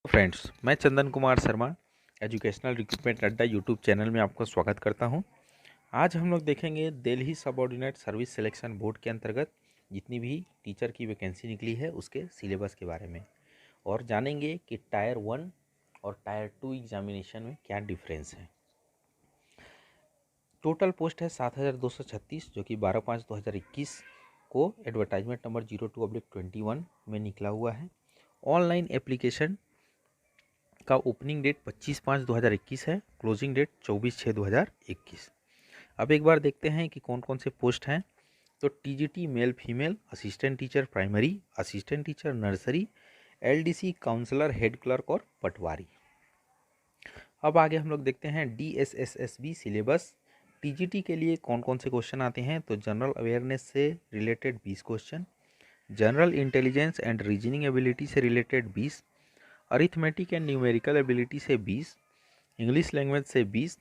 Friends, मैं Chandan Kumar Sharma educational recruitment अड्डा YouTube channel में आपका स्वागत करता हूं। आज हम लोग देखेंगे Delhi subordinate service selection board के अंतर्गत जितनी भी टीचर की वैकेंसी निकली है उसके सिलेबस के बारे में और जानेंगे कि टायर 1 और टायर 2 एग्जामिनेशन में क्या डिफरेंस है। टोटल पोस्ट है 7236 जो कि 12/5/2021 को एडवर्टाइजमेंट नंबर 02/21 में निकला हुआ है। ऑनलाइन एप्लीकेशन का ओपनिंग डेट 25/5/2021 है, क्लोजिंग डेट 24/6/2021। अब एक बार देखते हैं कि कौन कौन से पोस्ट हैं। तो TGT male female assistant teacher primary, assistant teacher nursery, LDC counsellor head clerk और पटवारी। अब आगे हम लोग देखते हैं डीएसएसएसबी सिलेबस। टीजीटी के लिए कौन कौन से क्वेश्चन आते हैं। तो जनरल अवेयरनेस से related 20 question, general intelligence and reasoning ability से related 20, arithmetic and numerical ability से 20, इंग्लिश लैंग्वेज से 20,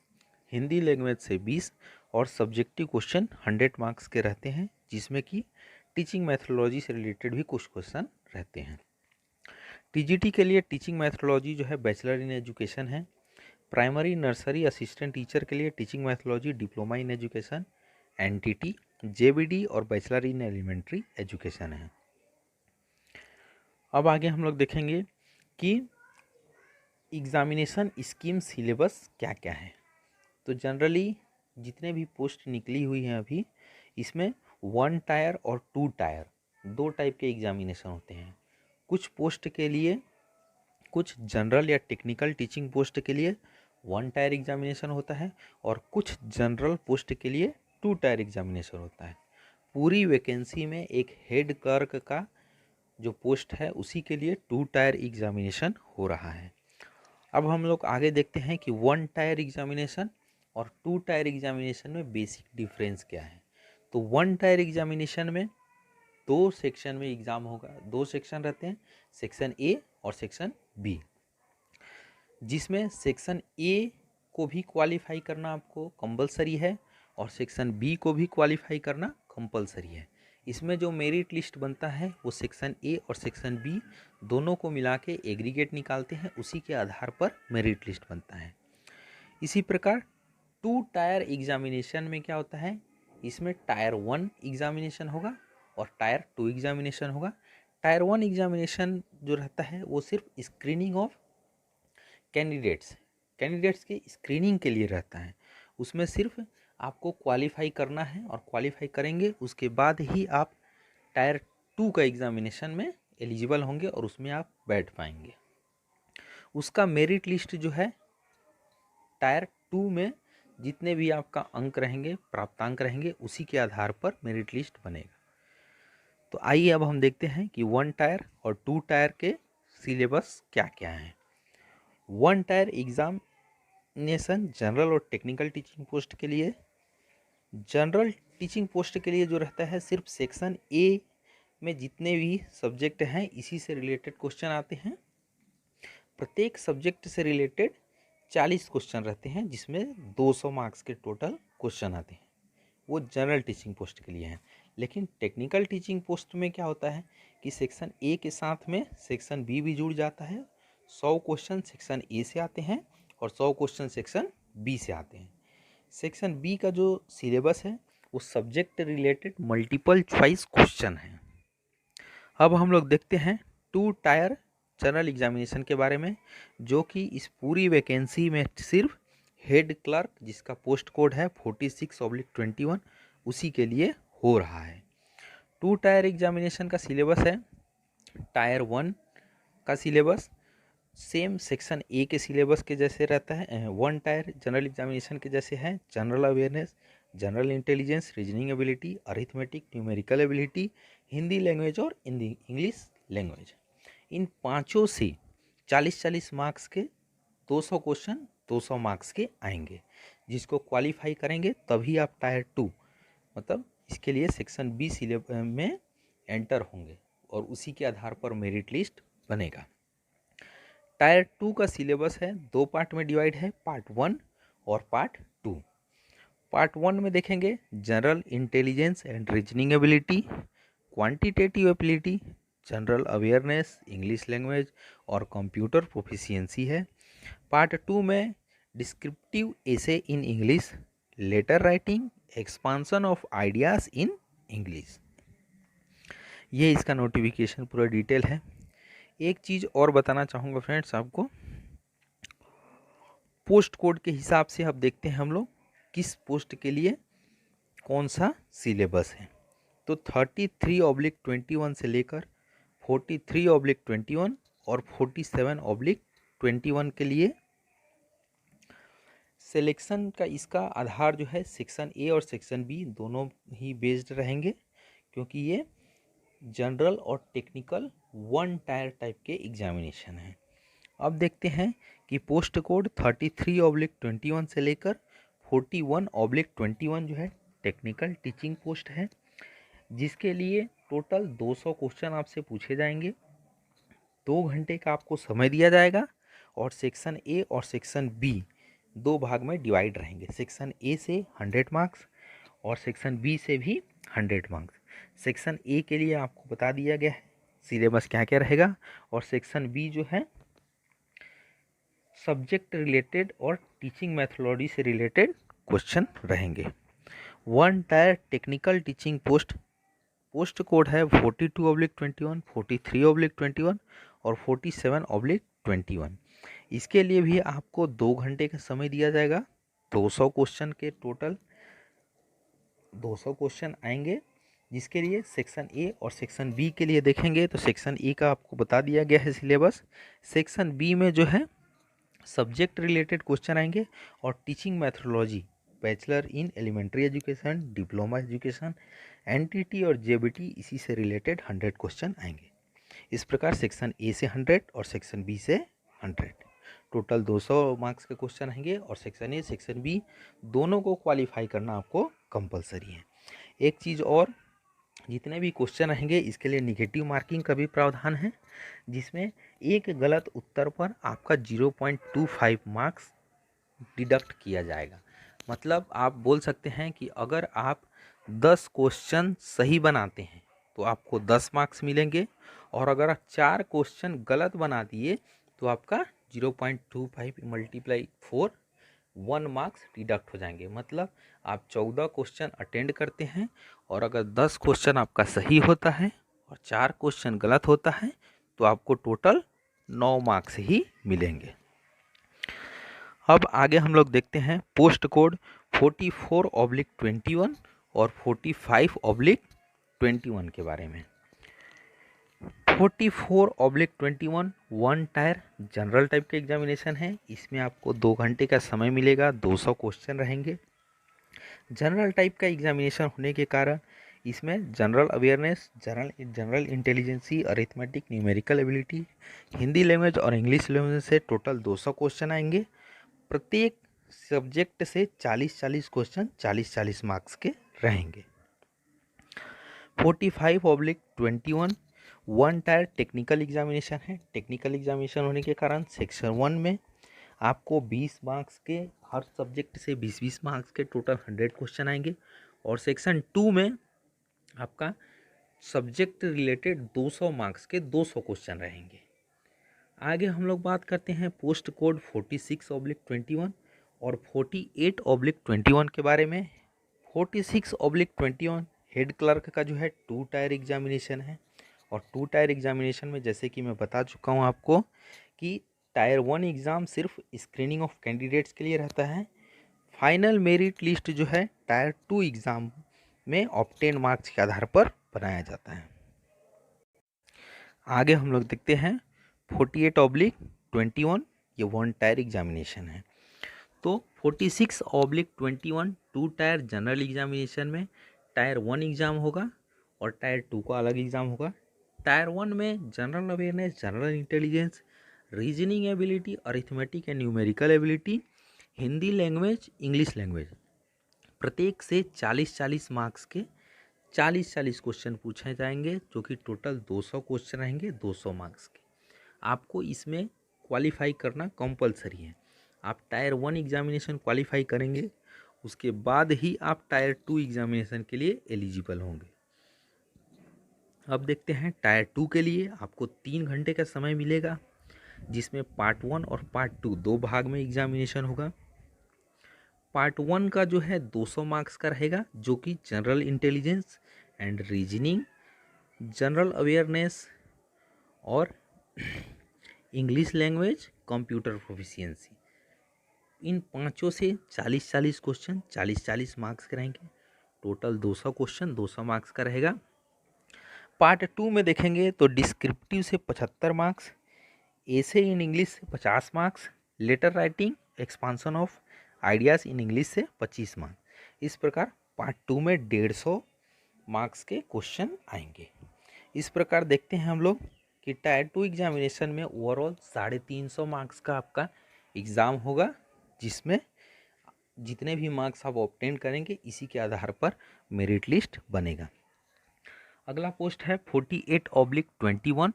हिंदी लैंग्वेज से 20 और सब्जेक्टिव क्वेश्चन 100 मार्क्स के रहते हैं, जिसमें कि टीचिंग मैथोलॉजी से रिलेटेड भी कुछ क्वेश्चन रहते हैं। टीजीटी के लिए टीचिंग मैथोलॉजी जो है बैचलर इन एजुकेशन है। प्राइमरी नर्सरी असिस्टेंट टीचर के लिए teaching methodology diploma in education, NTT, JBD और बैचलर इन एलिमेंट्री एजुकेशन है। अब आगे हम लोग देखेंगे कि एग्ज़ामिनेशन स्कीम सिलेबस क्या क्या है। तो जनरली जितने भी पोस्ट निकली हुई हैं अभी, इसमें 1 टायर और 2 टायर दो टाइप के एग्जामिनेशन होते हैं। कुछ पोस्ट के लिए, कुछ जनरल या टेक्निकल टीचिंग पोस्ट के लिए 1 टायर एग्जामिनेशन होता है और कुछ जनरल पोस्ट के लिए 2 टायर एग्जामिनेशन होता है। पूरी वैकेंसी में एक हेड क्लर्क का जो पोस्ट है उसी के लिए 2 टायर एग्जामिनेशन हो रहा है। अब हम लोग आगे देखते हैं कि 1 टायर एग्जामिनेशन और 2 टायर एग्जामिनेशन में बेसिक डिफरेंस क्या है। तो 1 टायर एग्जामिनेशन में 2 सेक्शन में एग्ज़ाम होगा। 2 सेक्शन रहते हैं, सेक्शन ए और सेक्शन बी, जिसमें सेक्शन ए को भी क्वालिफाई करना आपको कंपलसरी है और सेक्शन बी को भी क्वालिफाई करना कंपलसरी है। इसमें जो मेरिट लिस्ट बनता है वो सेक्शन ए और सेक्शन बी दोनों को मिला के एग्रीगेट निकालते हैं, उसी के आधार पर मेरिट लिस्ट बनता है। इसी प्रकार 2 टायर एग्जामिनेशन में क्या होता है, इसमें टायर 1 एग्जामिनेशन होगा और टायर 2 एग्जामिनेशन होगा। टायर 1 एग्जामिनेशन जो रहता है वो सिर्फ स्क्रीनिंग ऑफ कैंडिडेट्स के स्क्रीनिंग के लिए रहता है। उसमें सिर्फ आपको क्वालिफाई करना है और क्वालिफाई करेंगे उसके बाद ही आप टायर 2 का एग्जामिनेशन में एलिजिबल होंगे और उसमें आप बैठ पाएंगे। उसका मेरिट लिस्ट जो है टायर 2 में जितने भी आपका अंक रहेंगे, प्राप्तांक रहेंगे, उसी के आधार पर मेरिट लिस्ट बनेगा। तो आइए अब हम देखते हैं कि 1 टायर और 2 टायर के सिलेबस क्या क्या हैं। 1 टायर एग्जामिनेशन जनरल और टेक्निकल टीचिंग पोस्ट के लिए, जनरल टीचिंग पोस्ट के लिए जो रहता है सिर्फ सेक्शन ए में जितने भी सब्जेक्ट हैं इसी से रिलेटेड क्वेश्चन आते हैं। प्रत्येक सब्जेक्ट से रिलेटेड 40 क्वेश्चन रहते हैं, जिसमें 200 मार्क्स के टोटल क्वेश्चन आते हैं। वो जनरल टीचिंग पोस्ट के लिए हैं। लेकिन टेक्निकल टीचिंग पोस्ट में क्या होता है कि सेक्शन ए के साथ में सेक्शन बी भी जुड़ जाता है। 100 क्वेश्चन सेक्शन ए से आते हैं और 100 क्वेश्चन सेक्शन बी से आते हैं। सेक्शन बी का जो सिलेबस है वो subject related multiple choice question है। अब हम लोग देखते हैं 2 टायर जनरल एग्जामिनेशन के बारे में, जो कि इस पूरी वैकेंसी में सिर्फ हेड क्लर्क, जिसका पोस्ट कोड है 46/21, उसी के लिए हो रहा है। 2 टायर एग्जामिनेशन का सिलेबस है टायर 1 का सिलेबस सेम सेक्शन ए के सिलेबस के जैसे रहता है। 1 टायर जनरल एग्जामिनेशन के जैसे है। General awareness, general intelligence, reasoning ability, arithmetic, numerical ability, Hindi language और इंग्लिश लैंग्वेज, इन पाँचों से 40-40 मार्क्स के 200 क्वेश्चन 200 मार्क्स के आएंगे। जिसको क्वालिफाई करेंगे तभी आप टायर 2 मतलब इसके लिए सेक्शन बी सिलेबस में एंटर होंगे और उसी के आधार पर मेरिट लिस्ट बनेगा। टायर 2 का सिलेबस है 2 पार्ट में डिवाइड है, पार्ट 1 और पार्ट 2। पार्ट 1 में देखेंगे general intelligence and reasoning ability, quantitative ability, general awareness, English language और कंप्यूटर प्रोफिशिएंसी है। पार्ट 2 में descriptive essay in English, letter writing, expansion of ideas in English. ये इसका नोटिफिकेशन पूरा डिटेल है। एक चीज़ और बताना चाहूँगा फ्रेंड्स आपको, पोस्ट कोड के हिसाब से अब देखते हैं हम लोग किस पोस्ट के लिए कौन सा सिलेबस है। तो 33/21 से लेकर 43/21 और 47/21 के लिए सिलेक्शन का इसका आधार जो है सेक्शन ए और सेक्शन बी दोनों ही बेस्ड रहेंगे, क्योंकि ये जनरल और टेक्निकल वन टायर टाइप के एग्जामिनेशन हैं। अब देखते हैं कि पोस्ट कोड 33/21 से लेकर 41/21 जो है टेक्निकल टीचिंग पोस्ट है, जिसके लिए टोटल 200 क्वेश्चन आपसे पूछे जाएंगे। 2 घंटे का आपको समय दिया जाएगा और सेक्शन ए और सेक्शन बी दो भाग में डिवाइड रहेंगे। सेक्शन ए से 100 मार्क्स और सेक्शन बी से भी 100 मार्क्स। सेक्शन ए के लिए आपको बता दिया गया है सिलेबस क्या क्या रहेगा, और सेक्शन बी जो है सब्जेक्ट रिलेटेड और टीचिंग मैथोलॉजी से रिलेटेड क्वेश्चन रहेंगे। One tyre technical teaching post code है 42/21, 43/21 और 47/21। इसके लिए भी आपको 2 घंटे का समय दिया जाएगा। 200 क्वेश्चन के टोटल 200 क्वेश्चन आएंगे, जिसके लिए सेक्शन ए और सेक्शन बी के लिए देखेंगे तो सेक्शन ए का आपको बता दिया गया है सिलेबस। सेक्शन बी में जो है सब्जेक्ट रिलेटेड क्वेश्चन आएंगे और teaching methodology, bachelor in elementary education, diploma education, NTT और जेबीटी इसी से रिलेटेड 100 क्वेश्चन आएंगे। इस प्रकार सेक्शन ए से 100 और सेक्शन बी से 100, टोटल 200 मार्क्स के क्वेश्चन आएंगे। और सेक्शन ए सेक्शन बी दोनों को क्वालिफाई करना आपको कंपलसरी है। एक चीज़ और, जितने भी क्वेश्चन रहेंगे इसके लिए निगेटिव मार्किंग का भी प्रावधान है, जिसमें एक गलत उत्तर पर आपका 0.25 मार्क्स डिडक्ट किया जाएगा। मतलब आप बोल सकते हैं कि अगर आप 10 क्वेश्चन सही बनाते हैं तो आपको 10 मार्क्स मिलेंगे, और अगर आप 4 क्वेश्चन गलत बना दिए तो आपका 0.25 मल्टीप्लाई 4 1 मार्क्स डिडक्ट हो जाएंगे। मतलब आप 14 क्वेश्चन अटेंड करते हैं और अगर 10 क्वेश्चन आपका सही होता है और 4 क्वेश्चन गलत होता है तो आपको टोटल 9 मार्क्स ही मिलेंगे। अब आगे हम लोग देखते हैं पोस्ट कोड 44/21 और 45/21 के बारे में। 44/21 वन टायर जनरल टाइप का एग्जामिनेशन है। इसमें आपको 2 घंटे का समय मिलेगा, 200 क्वेश्चन रहेंगे। जनरल टाइप का एग्जामिनेशन होने के कारण इसमें general awareness, general intelligence, arithmetic, numerical ability, Hindi language और इंग्लिश लैंग्वेज से टोटल 200 क्वेश्चन आएंगे। प्रत्येक सब्जेक्ट से 40-40 क्वेश्चन 40-40 मार्क्स के रहेंगे। 45/21 वन टायर टेक्निकल एग्जामिनेशन है। टेक्निकल एग्जामिनेशन होने के कारण सेक्शन 1 में आपको 20 मार्क्स के, हर सब्जेक्ट से 20-20 मार्क्स के टोटल 100 क्वेश्चन आएंगे, और सेक्शन 2 में आपका सब्जेक्ट रिलेटेड 200 मार्क्स के 200 क्वेश्चन रहेंगे। आगे हम लोग बात करते हैं पोस्ट कोड 46/21 और 48/21 के बारे में। 46/21 हेड क्लर्क का जो है 2 टायर एग्जामिनेशन है, और 2 टायर एग्जामिनेशन में जैसे कि मैं बता चुका हूँ आपको कि टायर 1 एग्ज़ाम सिर्फ स्क्रीनिंग ऑफ कैंडिडेट्स के लिए रहता है। फाइनल मेरिट लिस्ट जो है टायर 2 एग्ज़ाम में ऑब्टेन मार्क्स के आधार पर बनाया जाता है। आगे हम लोग देखते हैं 48/21, ये वन टायर एग्जामिनेशन है। तो 46/21 2 टायर जनरल एग्जामिनेशन में टायर 1 एग्ज़ाम होगा और टायर 2 का अलग एग्ज़ाम होगा। टायर 1 में general awareness, general intelligence, reasoning ability, arithmetic and numerical ability, Hindi language, English language, प्रत्येक से 40-40 मार्क्स के 40-40 क्वेश्चन पूछे जाएंगे, जो कि टोटल 200 क्वेश्चन रहेंगे 200 मार्क्स के। आपको इसमें क्वालिफाई करना कंपलसरी है। आप टायर 1 एग्जामिनेशन क्वालिफाई करेंगे, उसके बाद ही आप टायर 2 एग्जामिनेशन के लिए एलिजिबल होंगे। अब देखते हैं टायर 2 के लिए आपको 3 घंटे का समय मिलेगा, जिसमें पार्ट 1 और पार्ट 2 दो भाग में एग्जामिनेशन होगा। पार्ट 1 का जो है 200 मार्क्स का रहेगा, जो कि general intelligence and reasoning, general awareness और इंग्लिश लैंग्वेज, कंप्यूटर प्रोफिशिएंसी, इन पांचों से 40-40 क्वेश्चन 40-40 मार्क्स के रहेंगे। टोटल 200 क्वेश्चन 200 मार्क्स का रहेगा। पार्ट 2 में देखेंगे तो डिस्क्रिप्टिव से 75 मार्क्स, एसे इन इंग्लिश से 50 marks, letter writing, expansion of ideas in English से 25 मार्क्स। इस प्रकार पार्ट 2 में 150 मार्क्स के क्वेश्चन आएंगे। इस प्रकार देखते हैं हम लोग कि टायर 2 एग्जामिनेशन में ओवरऑल 350 मार्क्स का आपका एग्ज़ाम होगा, जिसमें जितने भी मार्क्स आप ऑब्टेन करेंगे इसी के आधार पर मेरिट लिस्ट बनेगा। अगला पोस्ट है 48/21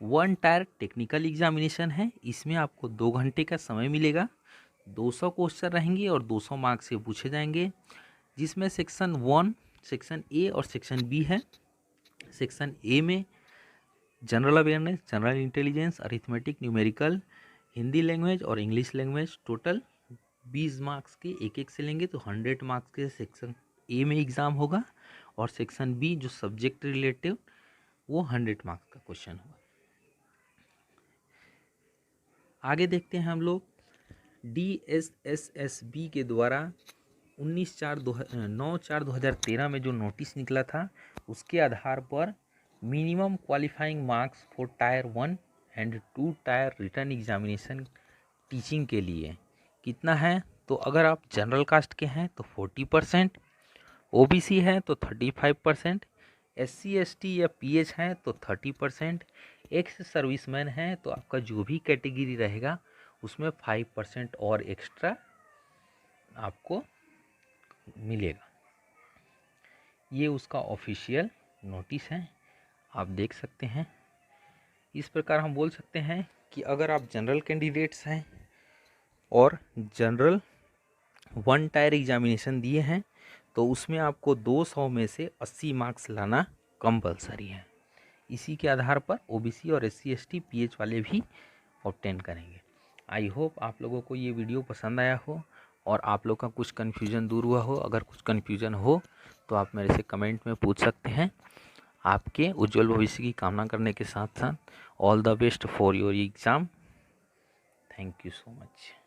वन टायर टेक्निकल एग्जामिनेशन है। इसमें आपको 2 घंटे का समय मिलेगा, 200 क्वेश्चन रहेंगे और 200 मार्क्स से पूछे जाएंगे, जिसमें सेक्शन 1, सेक्शन ए और सेक्शन बी है। सेक्शन ए में general awareness, general intelligence, arithmetic, numerical, Hindi language और इंग्लिश लैंग्वेज, टोटल 20 मार्क्स के एक एक से लेंगे तो 100 मार्क्स के सेक्शन ए में एग्ज़ाम होगा, और सेक्शन बी जो सब्जेक्ट रिलेटिव वो 100 मार्क्स का क्वेश्चन होगा। आगे देखते हैं हम लोग DSSSB के द्वारा 9/4/2013 में जो नोटिस निकला था, उसके आधार पर minimum qualifying marks for tyre 1 and 2 tyre return examination teaching के लिए कितना है। तो अगर आप जनरल कास्ट के हैं तो 40%, OBC है तो 35%, SC ST या PH है तो 30%, एक्स सर्विसमैन है तो आपका जो भी कैटेगरी रहेगा उसमें 5% और एक्स्ट्रा आपको मिलेगा। ये उसका ऑफिशियल नोटिस है, आप देख सकते हैं। इस प्रकार हम बोल सकते हैं कि अगर आप जनरल कैंडिडेट्स हैं और जनरल 1 टायर एग्जामिनेशन दिए हैं तो उसमें आपको 200 में से 80 मार्क्स लाना कंपलसरी है। इसी के आधार पर OBC और SC ST PH वाले भी ऑब्टेन करेंगे। आई होप आप लोगों को ये वीडियो पसंद आया हो और आप लोग का कुछ कन्फ्यूज़न दूर हुआ हो। अगर कुछ कन्फ्यूज़न हो तो आप मेरे से कमेंट में पूछ सकते हैं। आपके उज्जवल भविष्य की कामना करने के साथ साथ all the best for your exam. Thank you so much.